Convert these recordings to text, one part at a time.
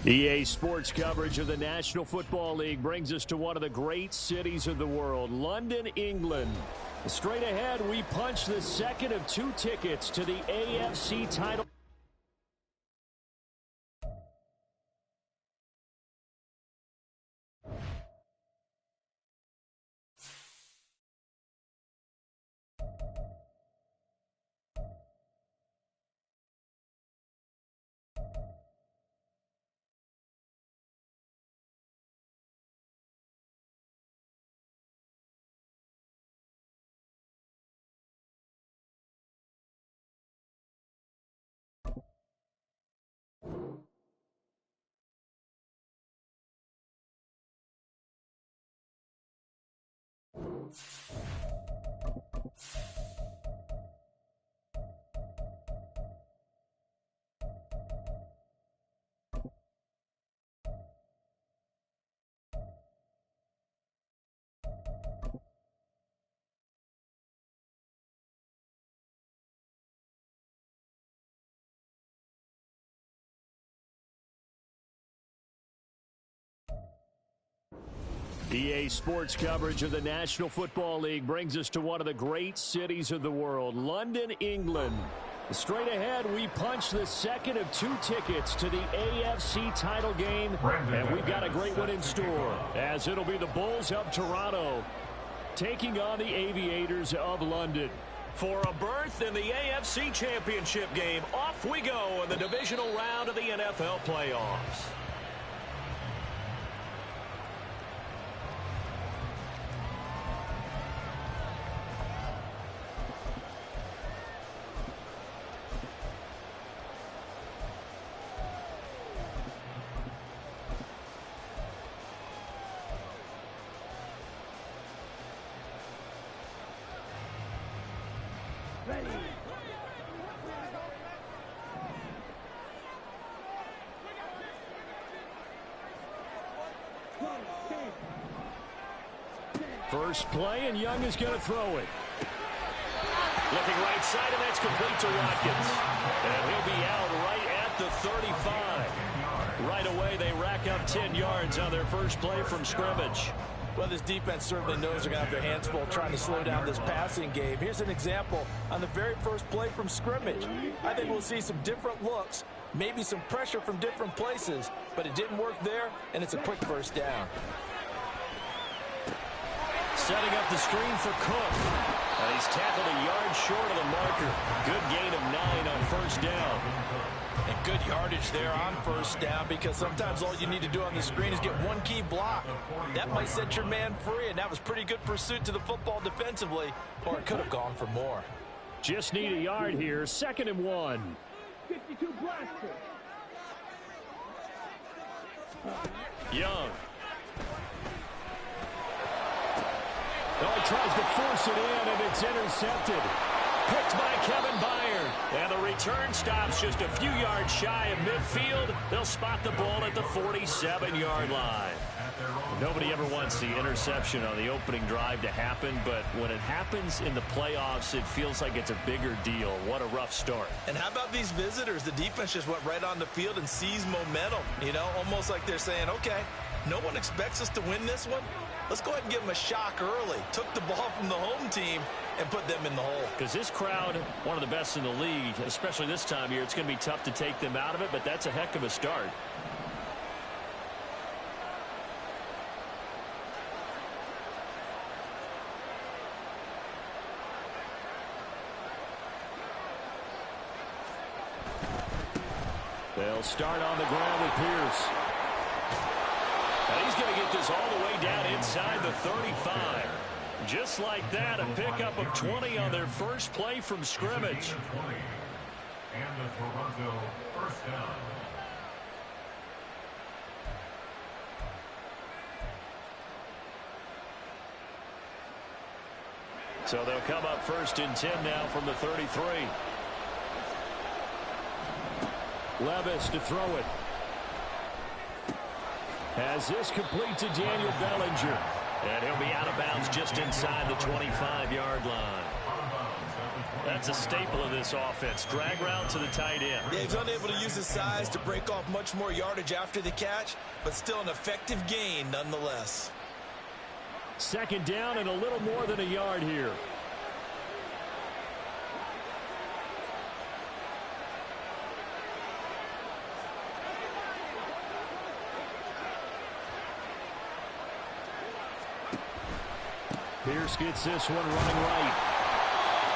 EA Sports coverage of the National Football League brings us to one of the great cities of the world, London, England. Straight ahead, we punch the second of 2 tickets to the AFC title. EA Sports coverage of the National Football League brings us to one of the great cities of the world, London, England. Straight ahead, we punch the second of 2 tickets to the AFC title game, and we've got a great one in store, as it'll be the Bulls of Toronto taking on the Aviators of London. For a berth in the AFC Championship game, off we go in the divisional round of the NFL playoffs. First play, and Young is going to throw it. Looking right side, and that's complete to Watkins. And he'll be out right at the 35. Right away, they rack up 10 yards on their first play from scrimmage. Well, this defense certainly knows they're going to have their hands full trying to slow down this passing game. Here's an example on the very first play from scrimmage. I think we'll see some different looks, maybe some pressure from different places, but it didn't work there, and it's a quick first down. Setting up the screen for Cook. And he's tackled a yard short of the marker. Good gain of 9 on first down. And good yardage there on first down, because sometimes all you need to do on the screen is get one key block. That might set your man free, and that was pretty good pursuit to the football defensively, or it could have gone for more. Just need a yard here. 2nd and 1. 52 blaster. Young. Oh, he tries to force it in, and it's intercepted. Picked by Kevin Byard. And the return stops just a few yards shy of midfield. They'll spot the ball at the 47-yard line. Nobody ever wants the interception on the opening drive to happen, but when it happens in the playoffs, it feels like it's a bigger deal. What a rough start. And how about these visitors? The defense just went right on the field and seized momentum. You know, almost like they're saying, okay, no one expects us to win this one. Let's go ahead and give them a shock early. Took the ball from the home team and put them in the hole. Because this crowd, one of the best in the league, especially this time of year, it's going to be tough to take them out of it, but that's a heck of a start. They'll start on the ground with Pierce. And he's going to get this all the way down inside the 35. Just like that, a pickup of 20 on their first play from scrimmage. And the Toronto first down. So they'll come up first and 10 now from the 33. Levis to throw it. Has this complete to Daniel Bellinger. And he'll be out of bounds just inside the 25-yard line. That's a staple of this offense. Drag route to the tight end. Yeah, he's unable to use his size to break off much more yardage after the catch, but still an effective gain nonetheless. Second down and a little more than a yard here. Pierce gets this one running right.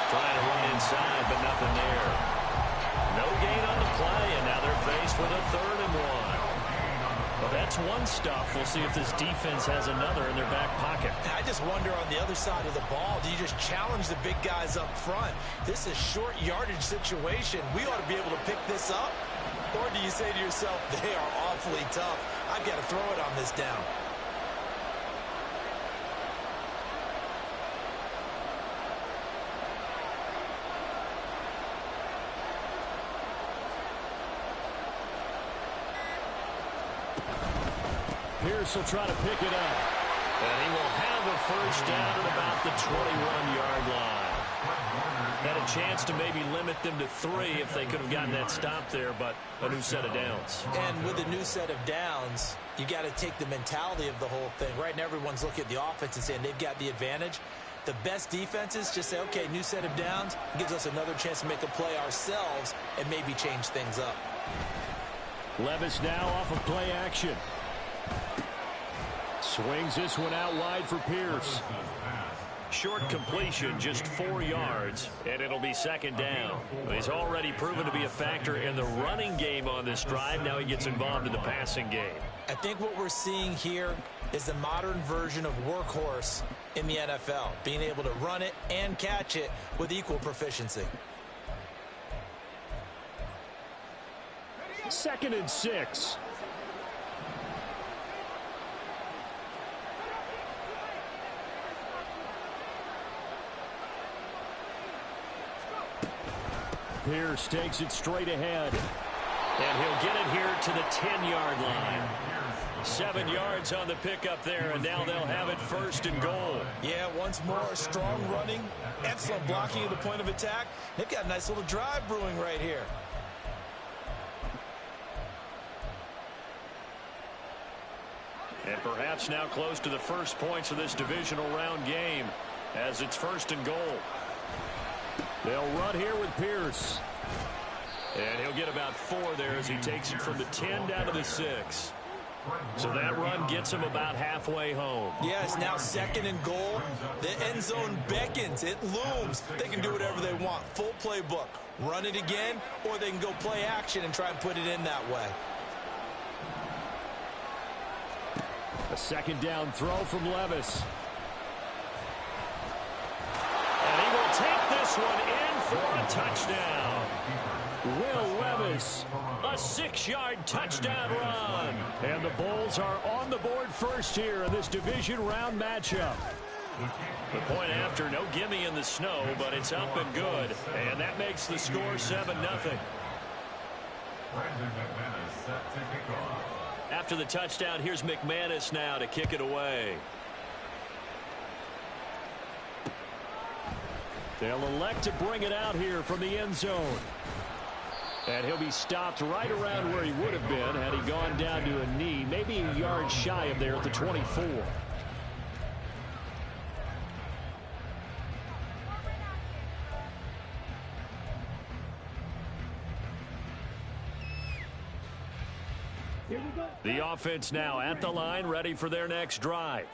Trying to run inside, but nothing there. No gain on the play, and now they're faced with a 3rd and 1. Well, that's one stuff. We'll see if this defense has another in their back pocket. I just wonder on the other side of the ball, do you just challenge the big guys up front? This is short yardage situation. We ought to be able to pick this up. Or do you say to yourself, they are awfully tough. I've got to throw it on this down. Pierce will try to pick it up. And he will have a first down at about the 21-yard line. Had a chance to maybe limit them to 3 if they could have gotten that stop there, but a new set of downs. And with a new set of downs, you got to take the mentality of the whole thing. Right now, everyone's looking at the offense and saying they've got the advantage. The best defenses just say, okay, new set of downs, gives us another chance to make a play ourselves and maybe change things up. Levis now off of play action. Swings this one out wide for Pierce. Short completion, just 4 yards, and it'll be second down. He's already proven to be a factor in the running game on this drive. Now he gets involved in the passing game. I think what we're seeing here is the modern version of workhorse in the NFL, being able to run it and catch it with equal proficiency. 2nd and 6. Pierce takes it straight ahead. And he'll get it here to the 10-yard line. 7 yards on the pickup there, and now they'll have it 1st and goal. Yeah, once more, strong running, excellent blocking at the point of attack. They've got a nice little drive brewing right here. And perhaps now close to the first points of this divisional round game as it's 1st and goal. They'll run here with Pierce. And he'll get about 4 there as he takes it from the 10 down to the 6. So that run gets him about halfway home. Yeah, it's now 2nd and goal. The end zone beckons. It looms. They can do whatever they want. Full playbook. Run it again, or they can go play action and try and put it in that way. A 2nd down throw from Levis. Take this one in for a touchdown. Will Levis, a 6-yard touchdown run. And the Bulls are on the board first here in this division round matchup. The point after, no gimme in the snow, but it's up and good. And that makes the score 7-0. After the touchdown, here's McManus now to kick it away. They'll elect to bring it out here from the end zone. And he'll be stopped right around where he would have been had he gone down to a knee, maybe a yard shy of there at the 24. The offense now at the line, ready for their next drive.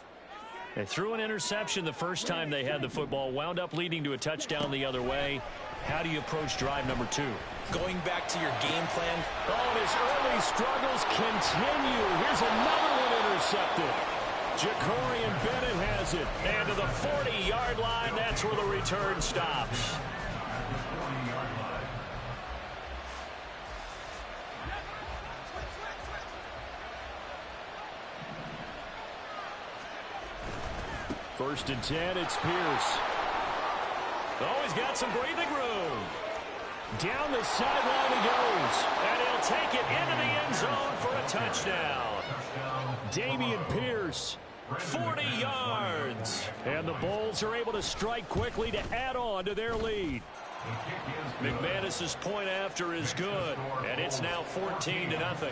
They threw an interception the first time they had the football, wound up leading to a touchdown the other way. How do you approach drive number 2? Going back to your game plan. Oh, and his early struggles continue. Here's another one intercepted. Jacorian Bennett has it. And to the 40-yard line, that's where the return stops. First and 10, it's Pierce. Oh, he's got some breathing room. Down the sideline he goes. And he'll take it into the end zone for a touchdown. Dameon Pierce, 40 yards. And the Bulls are able to strike quickly to add on to their lead. McManus's point after is good. And it's now 14-0.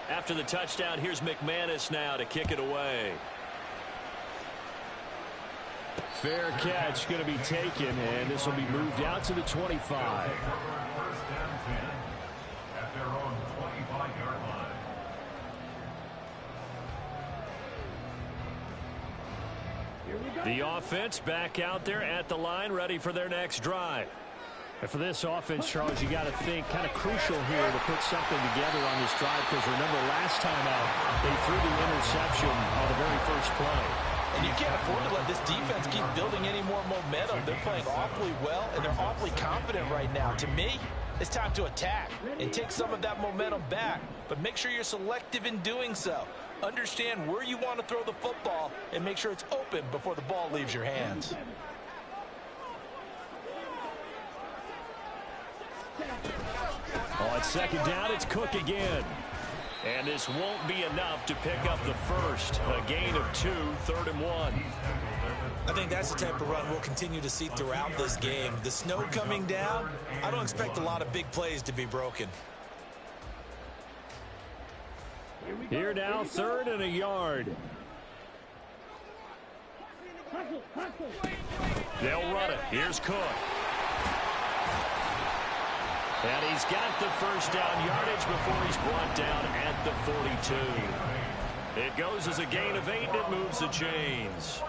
After the touchdown, here's McManus now to kick it away. Fair catch going to be taken, and this will be moved out to the 25. First down 10 at their own 25-yard line. The offense back out there at the line, ready for their next drive. And for this offense, Charles, you got to think kind of crucial here to put something together on this drive, because remember last time out, they threw the interception on the very first play. And you can't afford to let this defense keep building any more momentum. They're playing awfully well, and they're awfully confident right now. To me, it's time to attack and take some of that momentum back. But make sure you're selective in doing so. Understand where you want to throw the football and make sure it's open before the ball leaves your hands. On second down, it's Cook again. And this won't be enough to pick up the first. A gain of 2, 3rd and 1. I think that's the type of run we'll continue to see throughout this game. The snow coming down, I don't expect a lot of big plays to be broken. Here now, 3rd and a yard. They'll run it. Here's Cook. And he's got the first down yardage before he's brought down at the 42. It goes as a gain of 8, and it moves the chains.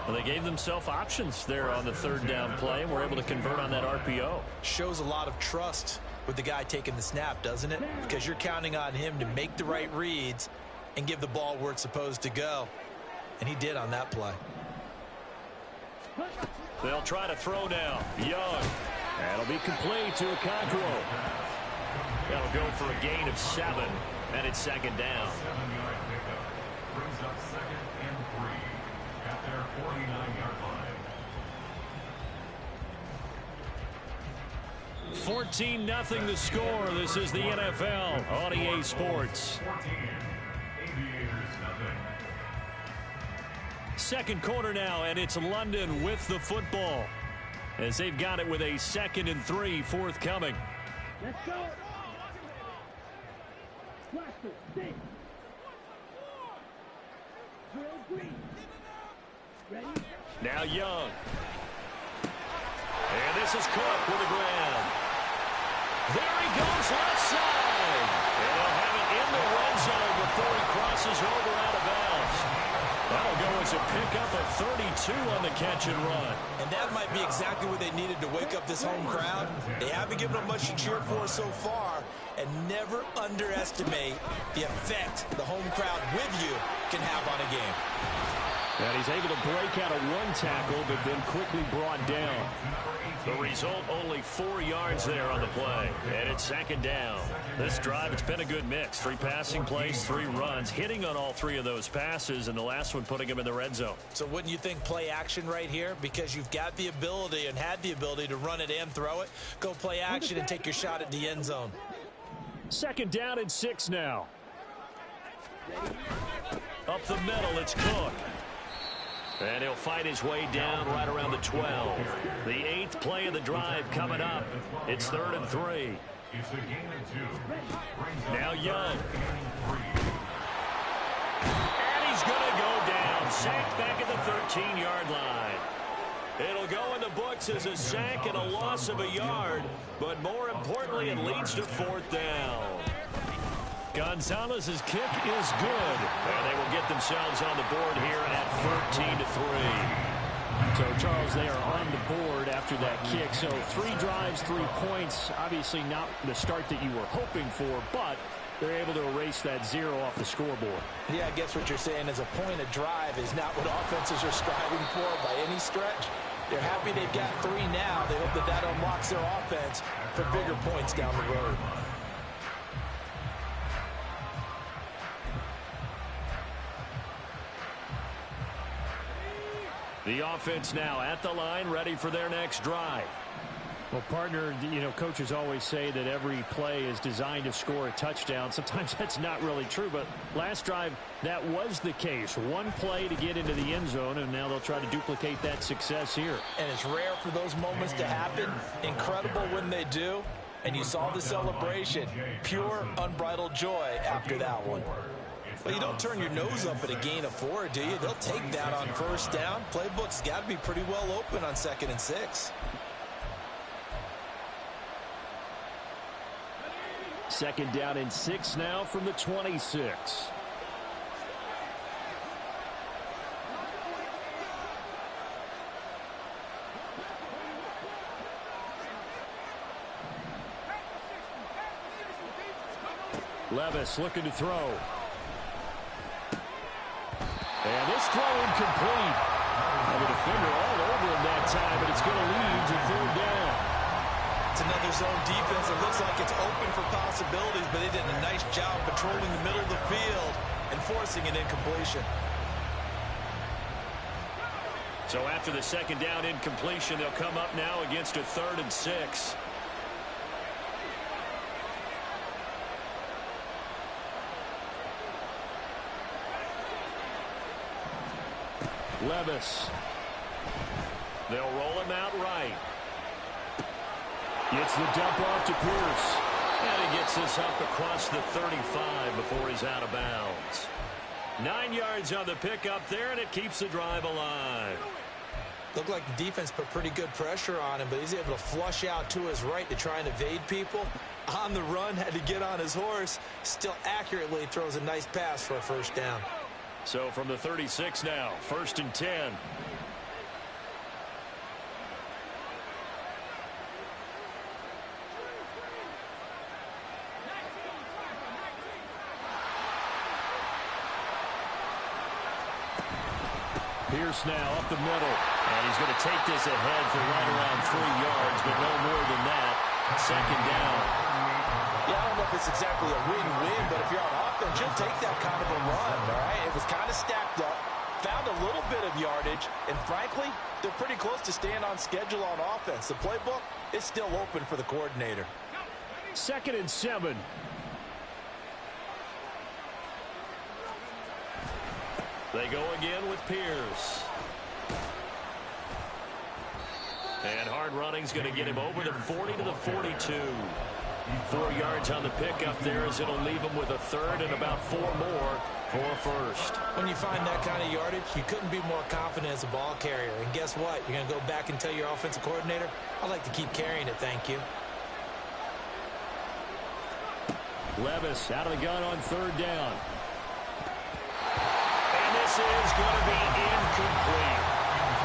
Well, they gave themselves options there on the 3rd down play, and were able to convert on that RPO. Shows a lot of trust with the guy taking the snap, doesn't it? Because you're counting on him to make the right reads and give the ball where it's supposed to go. And he did on that play. They'll try to throw now. Young. That'll be complete to Okonkwo. That'll go for a gain of 7, and it's 2nd down. 7-yard pickup brings up 2nd and 3 at their 49-yard line. 14-0 the score. This is the NFL on EA Sports. 14, Aviators nothing. Second quarter now, and it's London with the football, as they've got it with a 2nd and 3 forthcoming. Let's go. Blaster, stay. Drill green. Ready? Now Young. And this is Cook with the grab. There he goes left side. And he'll have it in the red zone before he crosses over out of bounds. That'll go as a pickup of 32 on the catch and run. And that might be exactly what they needed to wake up this home crowd. They haven't given them much to cheer for so far. And never underestimate the effect the home crowd with you can have on a game. And he's able to break out of one tackle, but then quickly brought down. The result, only 4 yards there on the play. And it's 2nd down. This drive, it's been a good mix. 3 passing plays, 3 runs, hitting on all 3 of those passes, and the last one putting him in the red zone. So wouldn't you think play action right here? Because you've got the ability and had the ability to run it and throw it. Go play action and take your shot at the end zone. 2nd down and 6 now. Up the middle, it's Cook. And he'll fight his way down right around the 12. The 8th play of the drive coming up. It's 3rd and 3. It's a gain of 2. Now Young. And he's going to go down. Sacked back at the 13-yard line. It'll go in the books as a sack and a loss of a yard. But more importantly, it leads to 4th down. Gonzalez's kick is good. And they will get themselves on the board here at 13-3. So, Charles, they are on the board after that kick. So 3 drives, 3 points. Obviously not the start that you were hoping for, but they're able to erase that 0 off the scoreboard. Yeah, I guess what you're saying is a point of drive is not what offenses are striving for by any stretch. They're happy they've got 3 now. They hope that that unlocks their offense for bigger points down the road. The offense now at the line, ready for their next drive. Well, partner, coaches always say that every play is designed to score a touchdown. Sometimes that's not really true, but last drive, that was the case. 1 play to get into the end zone, and now they'll try to duplicate that success here. And it's rare for those moments to happen. Incredible when they do. And you saw the celebration. Pure, unbridled joy after that one. Well, you don't turn your nose up at a gain of 4, do you? They'll take that on first down. Playbook's got to be pretty well open on 2nd and 6. 2nd down and 6 now from the 26. Levis looking to throw. And this throw incomplete. And the defender all over him that time, but it's going to lead to 3rd down. It's another zone defense. It looks like it's open for possibilities, but they did a nice job patrolling the middle of the field and forcing an incompletion. So after the 2nd down incompletion, they'll come up now against a 3rd and 6. Levis. They'll roll him out right. Gets the dump off to Pierce. And he gets this up across the 35 before he's out of bounds. 9 yards on the pickup there, and it keeps the drive alive. Looked like the defense put pretty good pressure on him, but he's able to flush out to his right to try and evade people. On the run, had to get on his horse. Still accurately throws a nice pass for a 1st down. So from the 36 now, 1st and 10. Pierce now up the middle. And he's going to take this ahead for right around 3 yards, but no more than that. 2nd down. Yeah, I don't know if it's exactly a win-win, but if you're on offense, you'll take that kind of a run, all right? It was kind of stacked up, found a little bit of yardage, and frankly, they're pretty close to staying on schedule on offense. The playbook is still open for the coordinator. 2nd and 7. They go again with Pierce. And hard running's going to get him over the 40 to the 42. 4 yards on the pickup there as it'll leave him with a 3rd and about 4 more for a 1st. When you find that kind of yardage, you couldn't be more confident as a ball carrier. And guess what? You're going to go back and tell your offensive coordinator, I'd like to keep carrying it, thank you. Levis out of the gun on 3rd down. And this is going to be incomplete.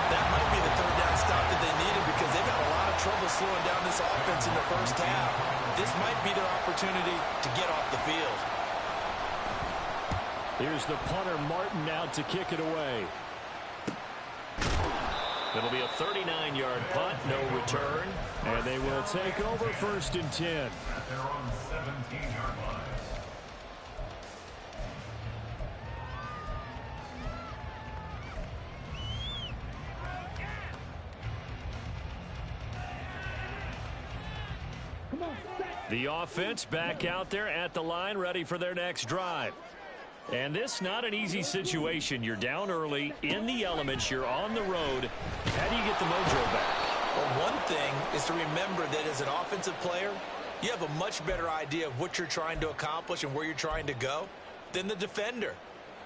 That might be the 3rd down stop that they needed because they've had a lot of trouble slowing down this offense in the 1st half. This might be their opportunity to get off the field. Here's the punter, Martin, out to kick it away. It'll be a 39-yard punt, no return. And they will take over 1st and 10. They're on 17-yard line. The offense back out there at the line, ready for their next drive. And this not an easy situation. You're down early, in the elements, you're on the road. How do you get the mojo back? Well, one thing is to remember that as an offensive player, you have a much better idea of what you're trying to accomplish and where you're trying to go than the defender.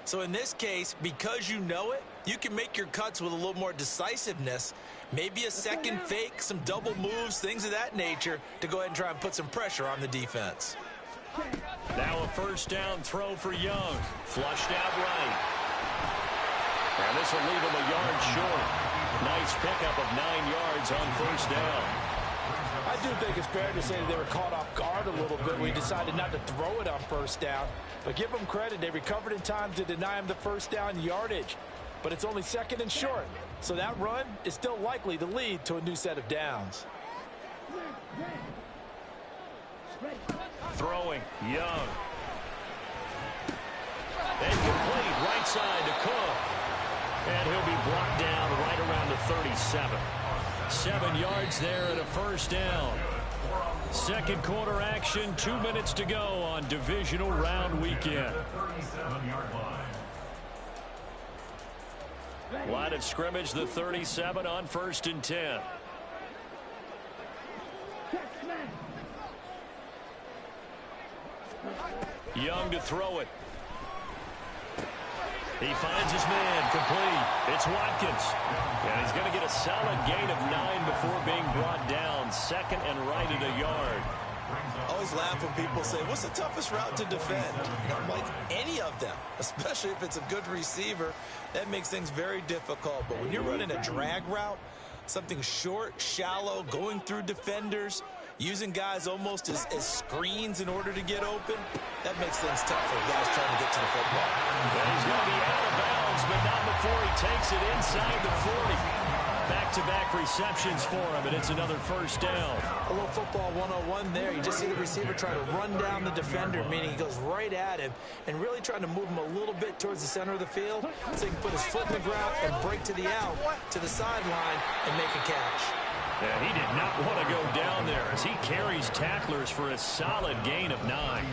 So in this case, because you know it, you can make your cuts with a little more decisiveness, maybe a second fake, some double moves, things of that nature, to go ahead and try and put some pressure on the defense. Now a 1st down throw for Young. Flushed out right. And this will leave him a yard short. Nice pickup of 9 yards on first down. I do think it's fair to say that they were caught off guard a little bit. We decided not to throw it on first down. But give them credit. They recovered in time to deny him the first down yardage. But it's only second and short. So that run is still likely to lead to a new set of downs. Throwing, Young. And complete, right side to Cook. And he'll be brought down right around the 37. 7 yards there and a first down. Second quarter action, 2 minutes to go on divisional round weekend. Line of scrimmage, the 37 on 1st and 10. Young to throw it. He finds his man, complete. It's Watkins. And he's going to get a solid gain of 9 before being brought down. Second and right at a yard. I always laugh when people say, what's the toughest route to defend? I'm like, any of them, especially if it's a good receiver. That makes things very difficult. But when you're running a drag route, something short, shallow, going through defenders, using guys almost as screens in order to get open, that makes things tough for guys trying to get to the football. And he's going to be out of bounds, but not before he takes it inside the 40. Back-to-back receptions for him, and it's another first down. A little football 101 there. You just see the receiver try to run down the defender, meaning he goes right at him and really trying to move him a little bit towards the center of the field so he can put his foot in the ground and break to the out, to the sideline, and make a catch. And he did not want to go down there as he carries tacklers for a solid gain of 9.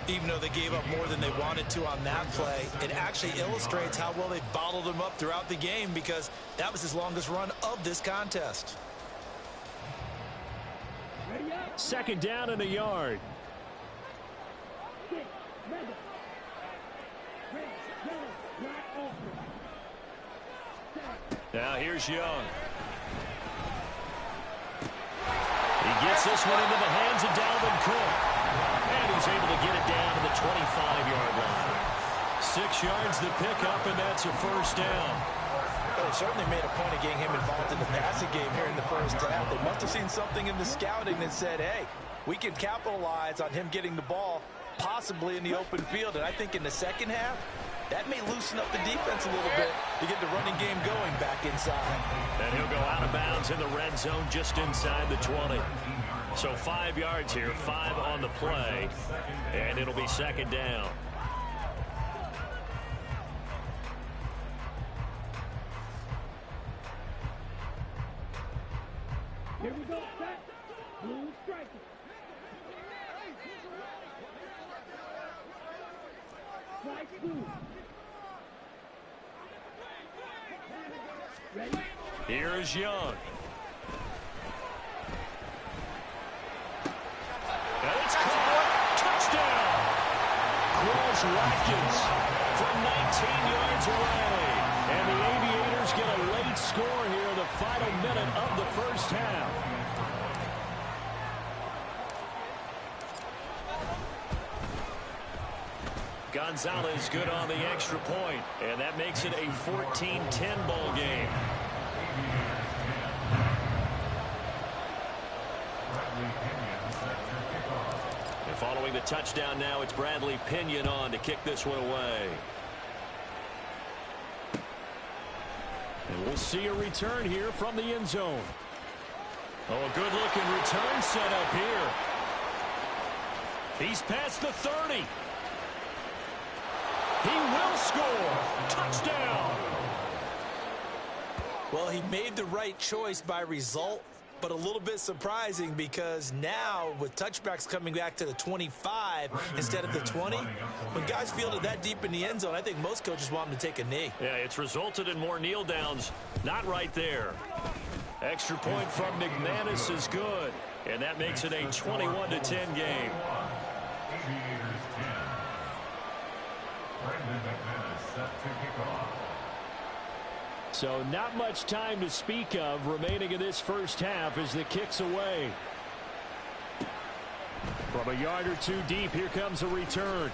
Even though they gave up more than they wanted to on that play, it actually illustrates how well they bottled him up throughout the game because that was his longest run of this contest. Second down and a yard. Now here's Young. He gets this one into the hands of Dalvin Cook. And he's able to get it down to the 25-yard line. 6 yards the pickup, and that's a first down. Well, they certainly made a point of getting him involved in the passing game here in the first half. They must have seen something in the scouting that said, hey, we can capitalize on him getting the ball possibly in the open field. And I think in the second half, that may loosen up the defense a little bit to get the running game going back inside. And he'll go out of bounds in the red zone just inside the 20. So 5 yards here, 5 on the play, and it'll be second down. Here we go, set. Blue striker. Strike blue. Ready? Here's Young. And it's caught. Touchdown. Cross Watkins from 19 yards away. And the Aviators get a late score here in the final minute of the first half. Gonzalez good on the extra point, and that makes it a 14-10 ball game. And following the touchdown now, it's Bradley Pinion on to kick this one away. And we'll see a return here from the end zone. Oh, a good-looking return set up here. He's past the 30. He will score. Touchdown. Well, he made the right choice by result, but a little bit surprising because now with touchbacks coming back to the 25 instead of the 20, when guys fielded that deep in the end zone, I think most coaches want them to take a knee. Yeah, it's resulted in more kneel downs. Not right there. Extra point from McManus is good, and that makes it a 21-10 game. So not much time to speak of remaining in this first half as the kick's away. From a yard or two deep, here comes a return.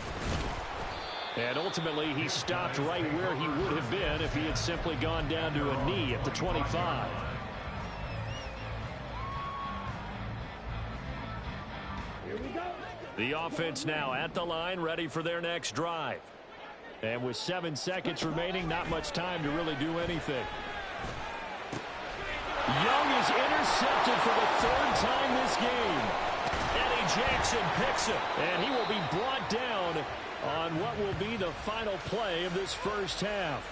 And ultimately, he stopped right where he would have been if he had simply gone down to a knee at the 25. Here we go. The offense now at the line, ready for their next drive. And with 7 seconds remaining, not much time to really do anything. Young is intercepted for the 3rd time this game. Eddie Jackson picks it, and he will be brought down on what will be the final play of this first half.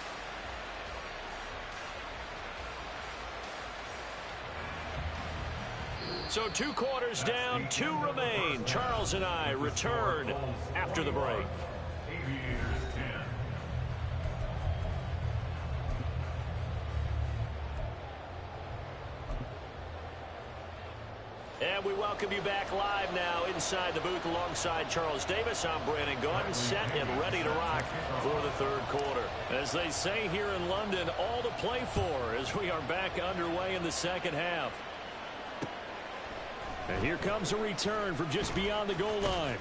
So 2 quarters down, 2 remain. Charles and I return after the break. Aviators 10. And we welcome you back live now inside the booth alongside Charles Davis. I'm Brandon Gaudin, set and ready to rock for the 3rd quarter. As they say here in London, all to play for as we are back underway in the 2nd half. And here comes a return from just beyond the goal line.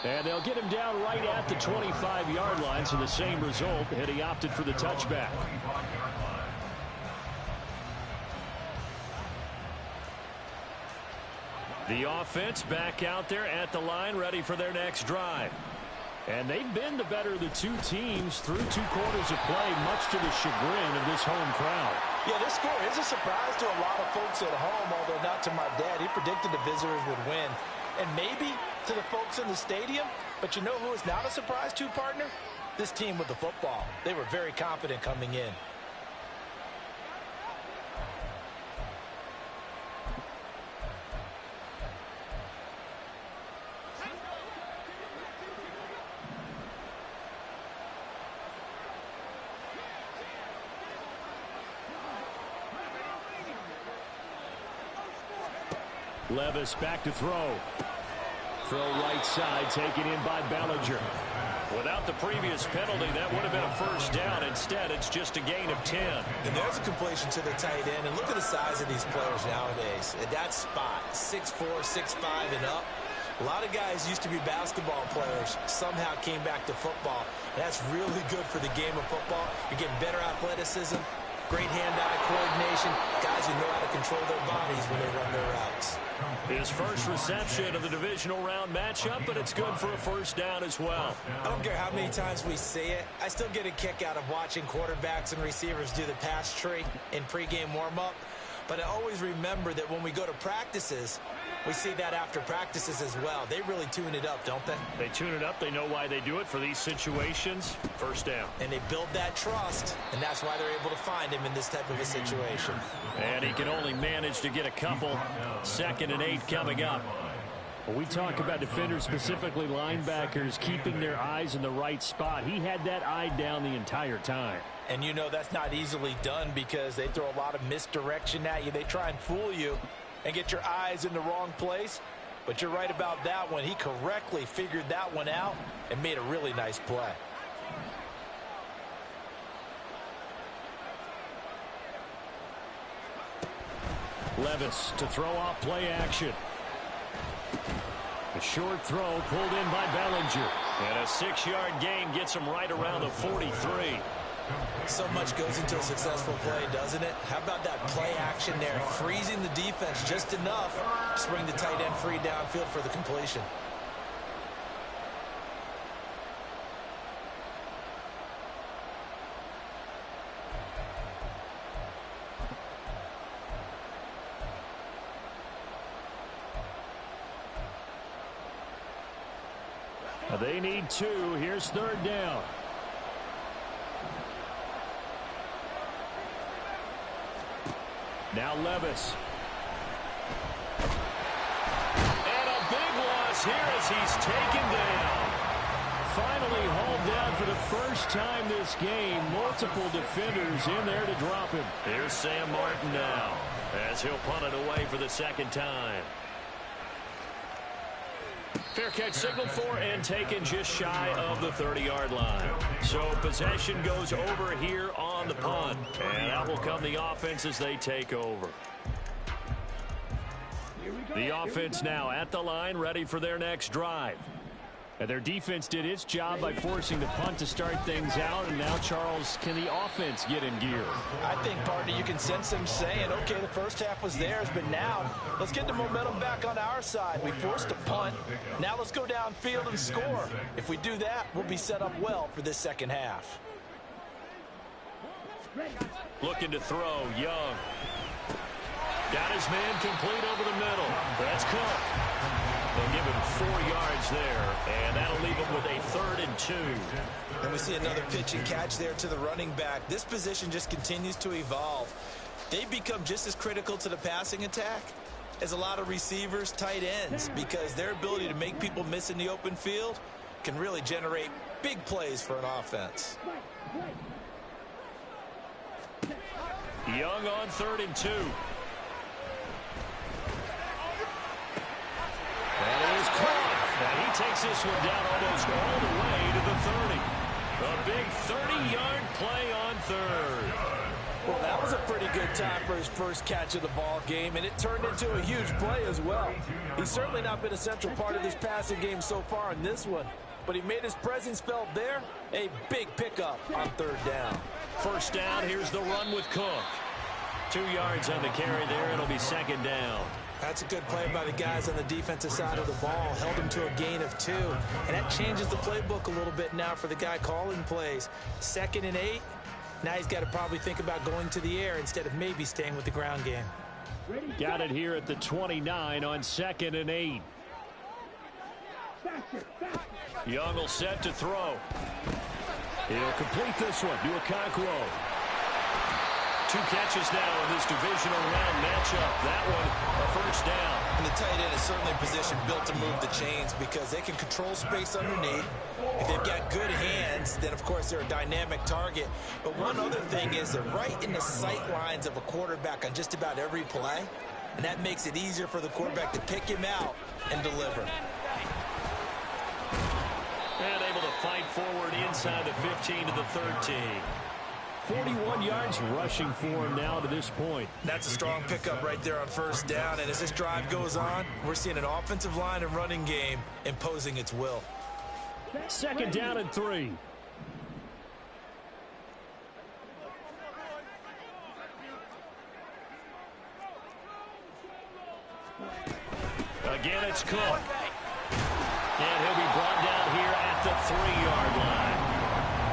And they'll get him down right at the 25-yard line, so the same result had he opted for the touchback. The offense back out there at the line, ready for their next drive. And they've been the better of the 2 teams through 2 quarters of play, much to the chagrin of this home crowd. Yeah, this score is a surprise to a lot of folks at home, although not to my dad. He predicted the visitors would win. And maybe to the folks in the stadium, but you know who is not a surprise to, partner? This team with the football. They were very confident coming in. Levis back to throw. Throw right side, taken in by Bellinger. Without the previous penalty, that would have been a first down. Instead, it's just a gain of 10. And there's a completion to the tight end. And look at the size of these players nowadays. At that spot, 6'4", 6'5", and up. A lot of guys used to be basketball players, somehow came back to football. And that's really good for the game of football. You're getting better athleticism, great hand-eye coordination, guys who know how to control their bodies when they run their routes. His first reception of the divisional round matchup, but it's good for a first down as well. I don't care how many times we see it. I still get a kick out of watching quarterbacks and receivers do the pass tree in pregame warm-up. But I always remember that when we go to practices, we see that after practices as well. They really tune it up, don't they? They tune it up. They know why they do it for these situations. First down. And they build that trust, and that's why they're able to find him in this type of a situation. And he can only manage to get a couple. 2nd and 8 coming up. When we talk about defenders, specifically linebackers, keeping their eyes in the right spot, he had that eye down the entire time. And you know that's not easily done because they throw a lot of misdirection at you. They try and fool you and get your eyes in the wrong place. But you're right about that one. He correctly figured that one out and made a really nice play. Levis to throw off play action. A short throw pulled in by Bellinger. And a 6-yard gain gets him right around the 43. So much goes into a successful play, doesn't it? How about that play action there? Freezing the defense just enough to bring the tight end free downfield for the completion. They need 2. Here's 3rd down. Now Levis. And a big loss here as he's taken down. Finally hauled down for the first time this game. Multiple defenders in there to drop him. Here's Sam Martin now as he'll punt it away for the 2nd time. Fair catch signaled for and taken just shy of the 30-yard line. So possession goes over here on the punt. And out will come the offense as they take over. The offense now at the line, ready for their next drive. And their defense did its job by forcing the punt to start things out. And now, Charles, can the offense get in gear? I think, partner, you can sense them saying, okay, the first half was theirs, but now let's get the momentum back on our side. We forced a punt. Now let's go downfield and score. If we do that, we'll be set up well for this second half. Looking to throw, Young. Got his man complete over the middle. That's Cook. They'll give him 4 yards there, and that'll leave him with a 3rd and 2. And we see another pitch and catch there to the running back. This position just continues to evolve. They become just as critical to the passing attack as a lot of receivers, tight ends, because their ability to make people miss in the open field can really generate big plays for an offense. Young on 3rd and 2. That is caught. And he takes this one down almost all the way to the 30. A big 30-yard play on 3rd. Well, that was a pretty good time for his first catch of the ball game, and it turned into a huge play as well. He's certainly not been a central part of this passing game so far in this one, but he made his presence felt there. A big pickup on 3rd down. First down, here's the run with Cook. 2 yards on the carry there. It'll be 2nd down. That's a good play by the guys on the defensive side of the ball. Held him to a gain of 2. And that changes the playbook a little bit now for the guy calling plays. 2nd and 8. Now he's got to probably think about going to the air instead of maybe staying with the ground game. Got it here at the 29 on 2nd and 8. Young will set to throw. He'll complete this one to Okonkwo. 2 catches now in this divisional round matchup. That one, a first down. And the tight end is certainly a position built to move the chains because they can control space underneath. If they've got good hands, then, of course, they're a dynamic target. But one other thing is they're right in the sight lines of a quarterback on just about every play. And that makes it easier for the quarterback to pick him out and deliver. And able to fight forward inside the 15 to the 13. 41 yards rushing for him now to this point. That's a strong pickup right there on first down. And as this drive goes on, we're seeing an offensive line and running game imposing its will. 2nd down and 3. Again, it's Cook. And he'll be brought down here at the 3-yard line.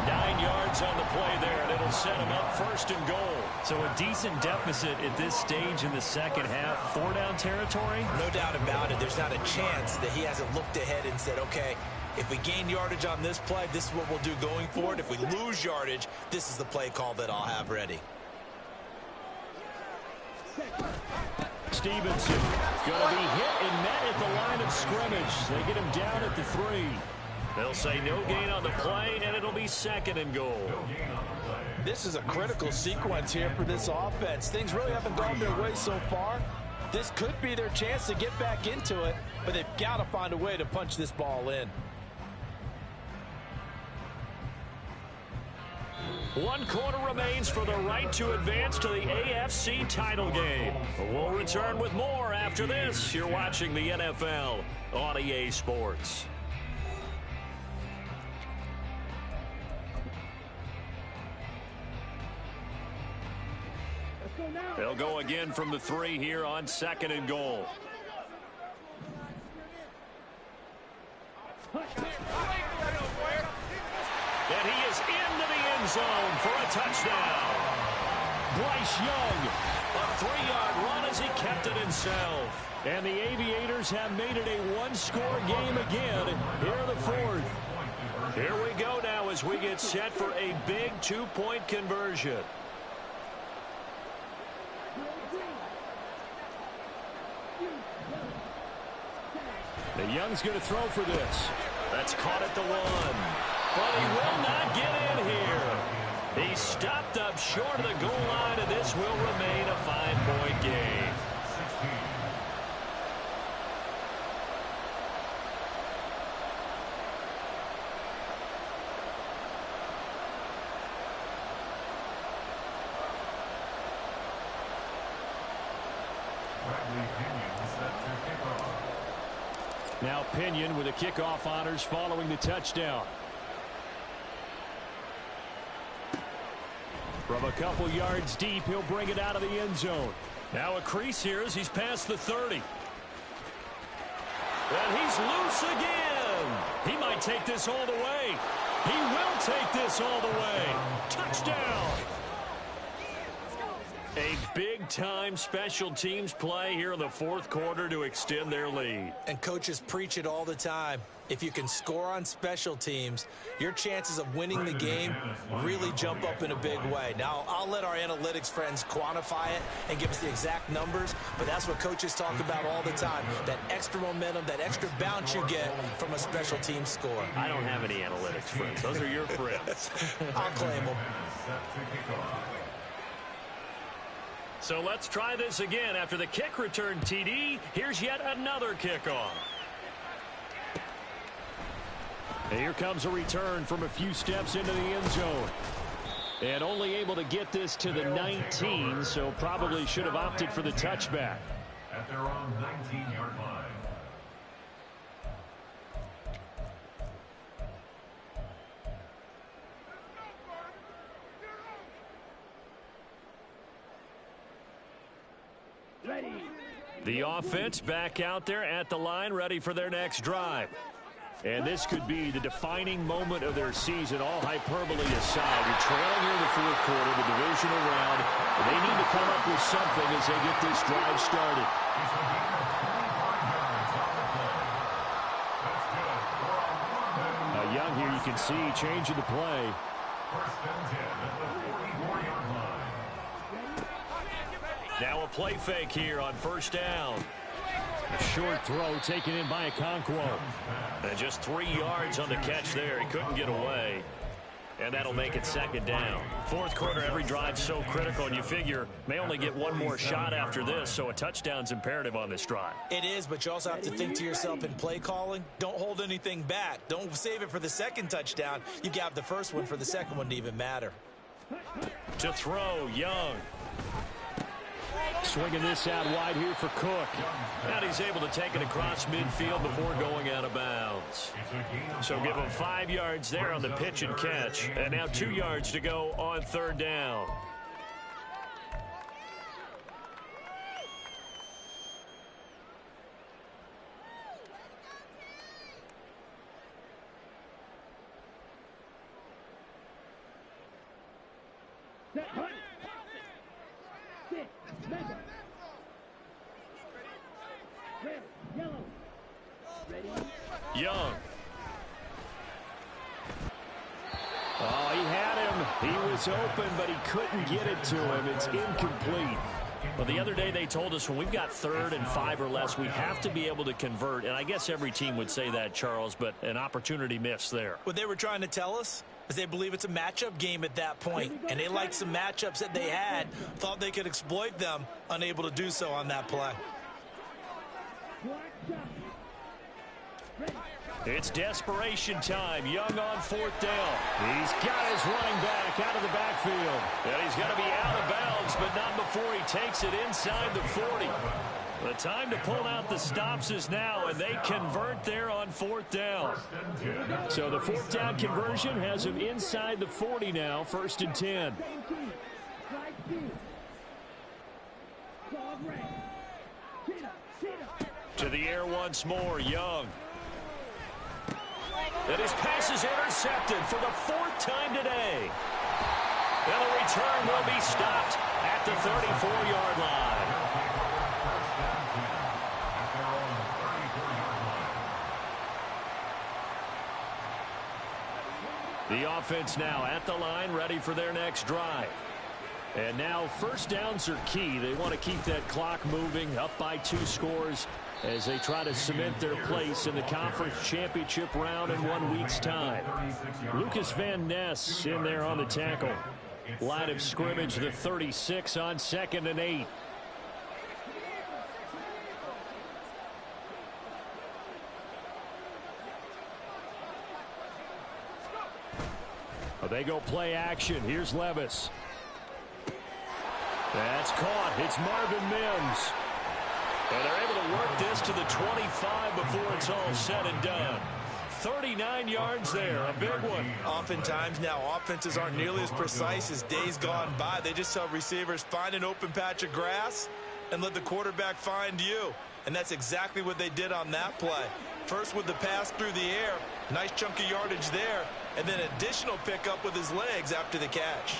9 yards on the play there, and it'll set him up 1st and goal. So a decent deficit at this stage in the second half. 4-down territory? No doubt about it. There's not a chance that he hasn't looked ahead and said, okay, if we gain yardage on this play, this is what we'll do going forward. If we lose yardage, this is the play call that I'll have ready. Stevenson going to be hit and met at the line of scrimmage. They get him down at the 3. They'll say no gain on the play, and it'll be 2nd and goal. This is a critical sequence here for this offense. Things really haven't gone their way so far. This could be their chance to get back into it, but they've got to find a way to punch this ball in. 1 quarter remains for the right to advance to the AFC title game. We'll return with more after this. You're watching the NFL on EA Sports. They'll go again from the 3 here on 2nd and goal. And he is into the end zone for a touchdown. Bryce Young, a 3-yard run as he kept it himself. And the Aviators have made it a 1-score game again here in the 4th. Here we go now as we get set for a big 2-point conversion. The Young's going to throw for this. That's caught at the 1. But he will not get in here. He stopped up short of the goal line, and this will remain a 5-point game. Now Pinion with the kickoff honors following the touchdown. From a couple yards deep, he'll bring it out of the end zone. Now a crease here as he's past the 30. And he's loose again. He might take this all the way. He will take this all the way. Touchdown. A big-time special teams play here in the fourth quarter to extend their lead. And coaches preach it all the time. If you can score on special teams, your chances of winning the game really jump up in a big way. Now, I'll let our analytics friends quantify it and give us the exact numbers, but that's what coaches talk about all the time, that extra momentum, that extra bounce you get from a special team score. I don't have any analytics friends. Those are your friends. I'll claim them. So let's try this again. After the kick return TD, here's yet another kickoff. And here comes a return from a few steps into the end zone. And only able to get this to the 19, so probably should have opted for the touchback. At their own 19-yard line. The offense back out there at the line, ready for their next drive. And this could be the defining moment of their season, all hyperbole aside. You're trailing here in the fourth quarter, the divisional round. They need to come up with something as they get this drive started. Young here, you can see, changing the play. First and 10 at the 44-yard line. Now a play fake here on first down. A short throw taken in by Okonkwo. And just 3 yards on the catch there. He couldn't get away. And that'll make it second down. Fourth quarter, every drive's so critical, and you figure may only get one more shot after this, so a touchdown's imperative on this drive. It is, but you also have to think to yourself in play calling, don't hold anything back. Don't save it for the second touchdown. You got the first one for the second one to even matter. To throw, Young. Swinging this out wide here for Cook. And he's able to take it across midfield before going out of bounds. So give him 5 yards there on the pitch and catch. And now 2 yards to go on third down. Young. Oh, he had him. He was open, but he couldn't get it to him. It's incomplete. Well, the other day they told us when we've got 3rd and 5 or less, we have to be able to convert. And I guess every team would say that, Charles, but an opportunity missed there. What they were trying to tell us is they believe it's a matchup game at that point, and they liked some matchups that they had, thought they could exploit them, unable to do so on that play. It's desperation time. Young on 4th down. He's got his running back out of the backfield. And he's got to be out of bounds, but not before he takes it inside the 40. The time to pull out the stops is now, and they convert there on 4th down. So the 4th down conversion has him inside the 40 now, 1st and 10. To the air once more, Young. And his pass is intercepted for the 4th time today. And the return will be stopped at the 34-yard line. The offense now at the line, ready for their next drive. And now first downs are key. They want to keep that clock moving, up by 2 scores as they try to cement their place in the conference championship round in 1 week's time. Lucas Van Ness in there on the tackle. Line of scrimmage, the 36 on 2nd and 8. They go play action. Here's Levis. That's caught. It's Marvin Mims. And they're able to work this to the 25 before it's all said and done. 39 yards there, a big one. Oftentimes now, offenses aren't nearly as precise as days gone by. They just tell receivers, find an open patch of grass and let the quarterback find you. And that's exactly what they did on that play. First with the pass through the air, nice chunk of yardage there, and then additional pickup with his legs after the catch.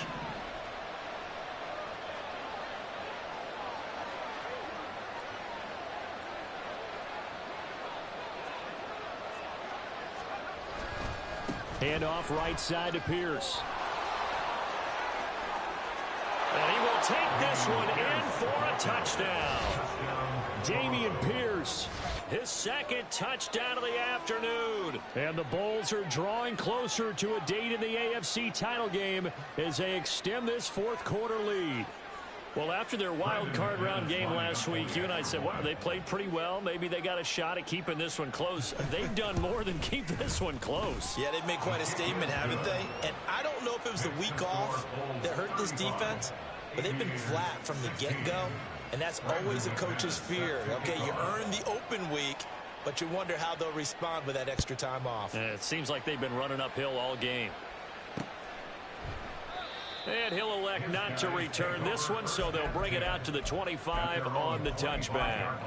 Hand off right side to Pierce. And he will take this one in for a touchdown. Dameon Pierce, his second touchdown of the afternoon. And the Bulls are drawing closer to a date in the AFC title game as they extend this fourth quarter lead. Well, after their wild card round game last week, you and I said, wow, they played pretty well. Maybe they got a shot at keeping this one close. They've done more than keep this one close. Yeah, they've made quite a statement, haven't they? And I don't know if it was the week off that hurt this defense, but they've been flat from the get-go, and that's always a coach's fear. Okay, you earn the open week, but you wonder how they'll respond with that extra time off. It seems like they've been running uphill all game. And he'll elect not to return this one, so they'll bring it out to the 25 on the touchback.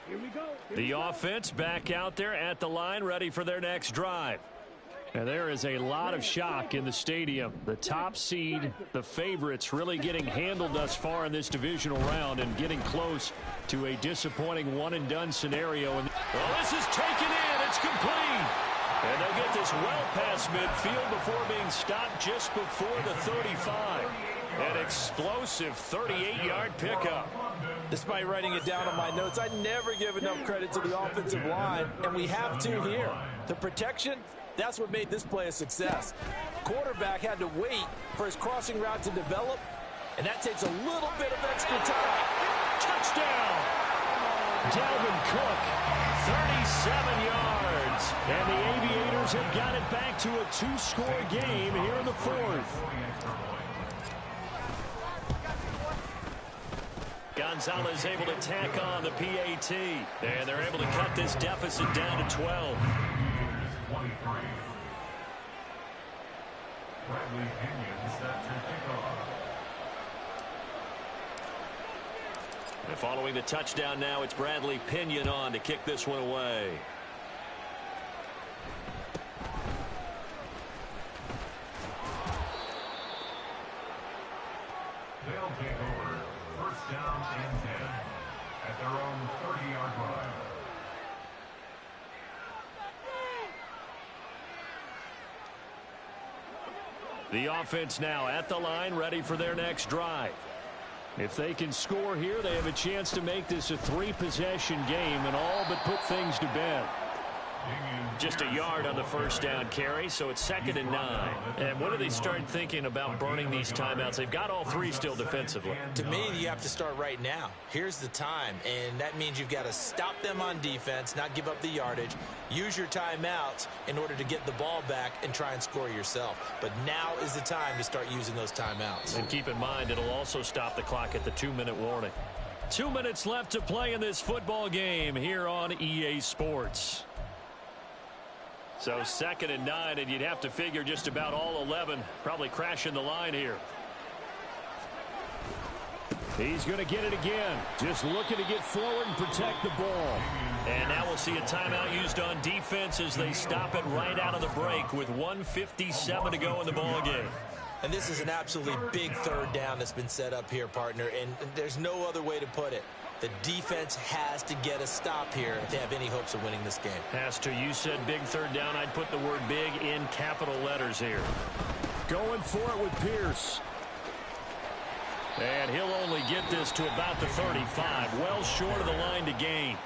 Here we go. The offense back out there at the line, ready for their next drive. And there is a lot of shock in the stadium. The top seed, the favorites, really getting handled thus far in this divisional round and getting close to a disappointing one-and-done scenario. And well, this is taken in. It's complete. And they'll get this well past midfield before being stopped just before the 35. An explosive 38-yard pickup. Despite writing it down on my notes, I never give enough credit to the offensive line, and we have to here. The protection, that's what made this play a success. Quarterback had to wait for his crossing route to develop, and that takes a little bit of extra time. Touchdown! Dalvin Cook, 37 yards. And the Aviators have got it back to a two-score game here in the fourth. Gonzalez able to tack on the PAT. And they're able to cut this deficit down to 12. Bradley Pinion set to kick off. And following the touchdown now, it's Bradley Pinion on to kick this one away. They'll take over. First down and 10 at their own 30-yard line. The offense now at the line, ready for their next drive. If they can score here, they have a chance to make this a three-possession game and all but put things to bed. Just a yard on the first down carry, so it's 2nd and 9. And what do they start thinking about burning these timeouts? They've got all three still defensively. To me, you have to start right now. Here's the time, and that means you've got to stop them on defense, not give up the yardage, use your timeouts in order to get the ball back and try and score yourself. But now is the time to start using those timeouts. And keep in mind, it'll also stop the clock at the 2-minute warning. 2 minutes left to play in this football game here on EA Sports. So 2nd and 9, and you'd have to figure just about all 11 probably crashing the line here. He's going to get it again. Just looking to get forward and protect the ball. And now we'll see a timeout used on defense as they stop it right out of the break with 1:57 to go in the ball game. And this is an absolutely big third down that's been set up here, partner, and there's no other way to put it. The defense has to get a stop here if they have any hopes of winning this game. Has to. You said big third down. I'd put the word big in capital letters here. Going for it with Pierce. And he'll only get this to about the 35. Well short of the line to gain.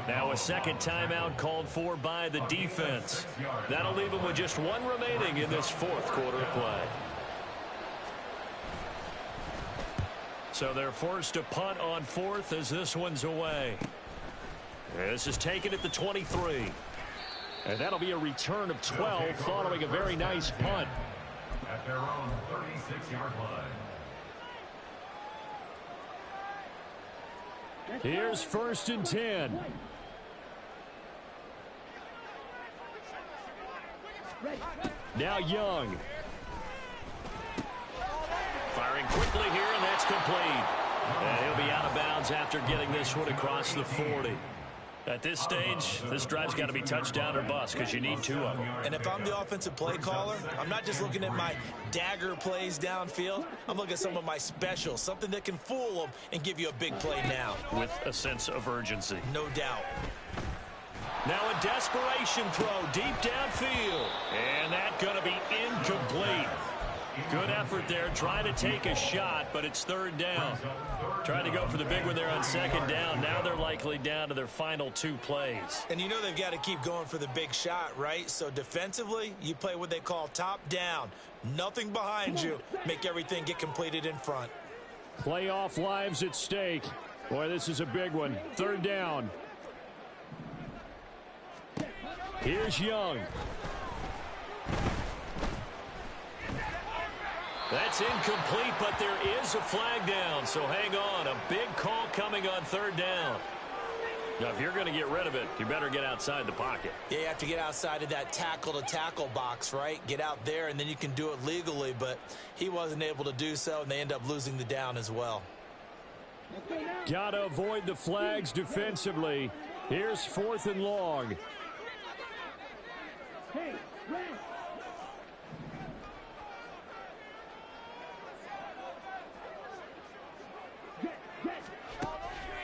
Now a second timeout called for by the defense. That'll leave them with just one remaining in this fourth quarter of play. So they're forced to punt on fourth as this one's away. This is taken at the 23. And that'll be a return of 12 following a very nice punt. At their own 36-yard line. Here's 1st and 10. Now Young. Firing quickly here, and that's complete. And he'll be out of bounds after getting this one across the 40. At this stage, this drive's got to be touchdown or bust because you need 2 of them. And if I'm the offensive play caller, I'm not just looking at my dagger plays downfield. I'm looking at some of my specials, something that can fool them and give you a big play now. With a sense of urgency. No doubt. Now a desperation throw deep downfield. And that's going to be incomplete. Good effort there, trying to take a shot, but it's 3rd down. Trying to go for the big one there on 2nd down. Now they're likely down to their final 2 plays. And you know they've got to keep going for the big shot, right? So defensively, you play what they call top down. Nothing behind you. Make everything get completed in front. Playoff lives at stake. Boy, this is a big one. 3rd down. Here's Young. That's incomplete, but there is a flag down, so hang on. A big call coming on 3rd down. Now, if you're going to get rid of it, you better get outside the pocket. Yeah, you have to get outside of that tackle-to-tackle box, right? Get out there, and then you can do it legally, but he wasn't able to do so, and they end up losing the down as well. Got to avoid the flags defensively. Here's 4th and long. Hey, rest.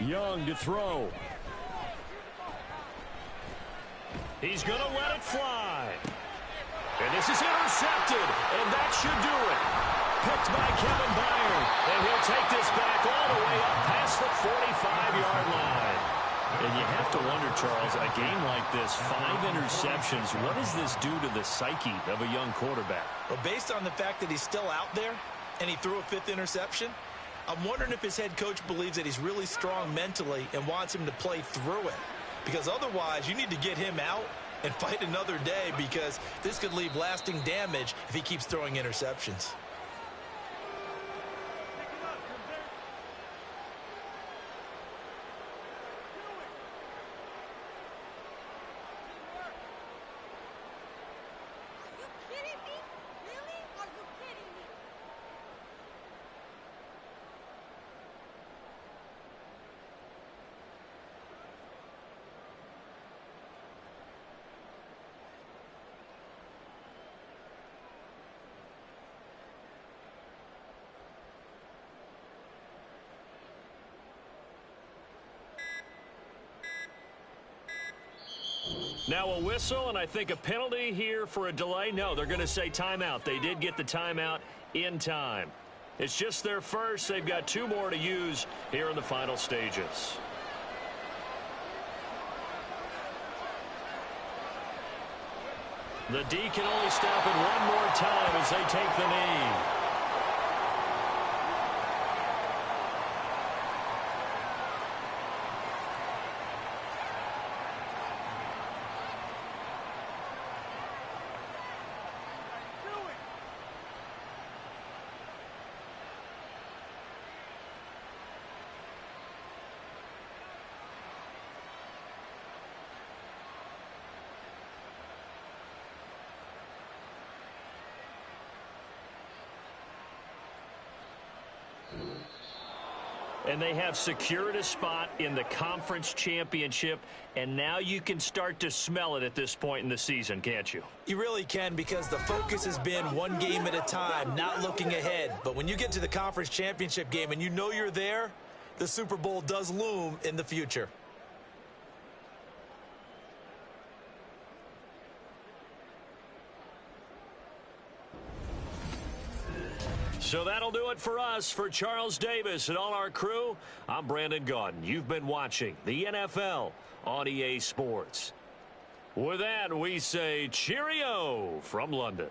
Young to throw. He's going to let it fly. And this is intercepted, and that should do it. Picked by Kevin Byard, and he'll take this back all the way up past the 45-yard line. And you have to wonder, Charles, a game like this, 5 interceptions, what does this do to the psyche of a young quarterback? Well, based on the fact that he's still out there and he threw a 5th interception, I'm wondering if his head coach believes that he's really strong mentally and wants him to play through it. Because otherwise, you need to get him out and fight another day, because this could leave lasting damage if he keeps throwing interceptions. Now a whistle, and I think a penalty here for a delay. No, they're going to say timeout. They did get the timeout in time. It's just their first. They've got 2 more to use here in the final stages. The D can only stop it one more time as they take the knee. And they have secured a spot in the conference championship, and now you can start to smell it at this point in the season, can't you? You really can, because the focus has been one game at a time, not looking ahead. But when you get to the conference championship game and you know you're there, the Super Bowl does loom in the future. So that'll do it for us. For Charles Davis and all our crew, I'm Brandon Gaudin. You've been watching the NFL on EA Sports. With that, we say cheerio from London.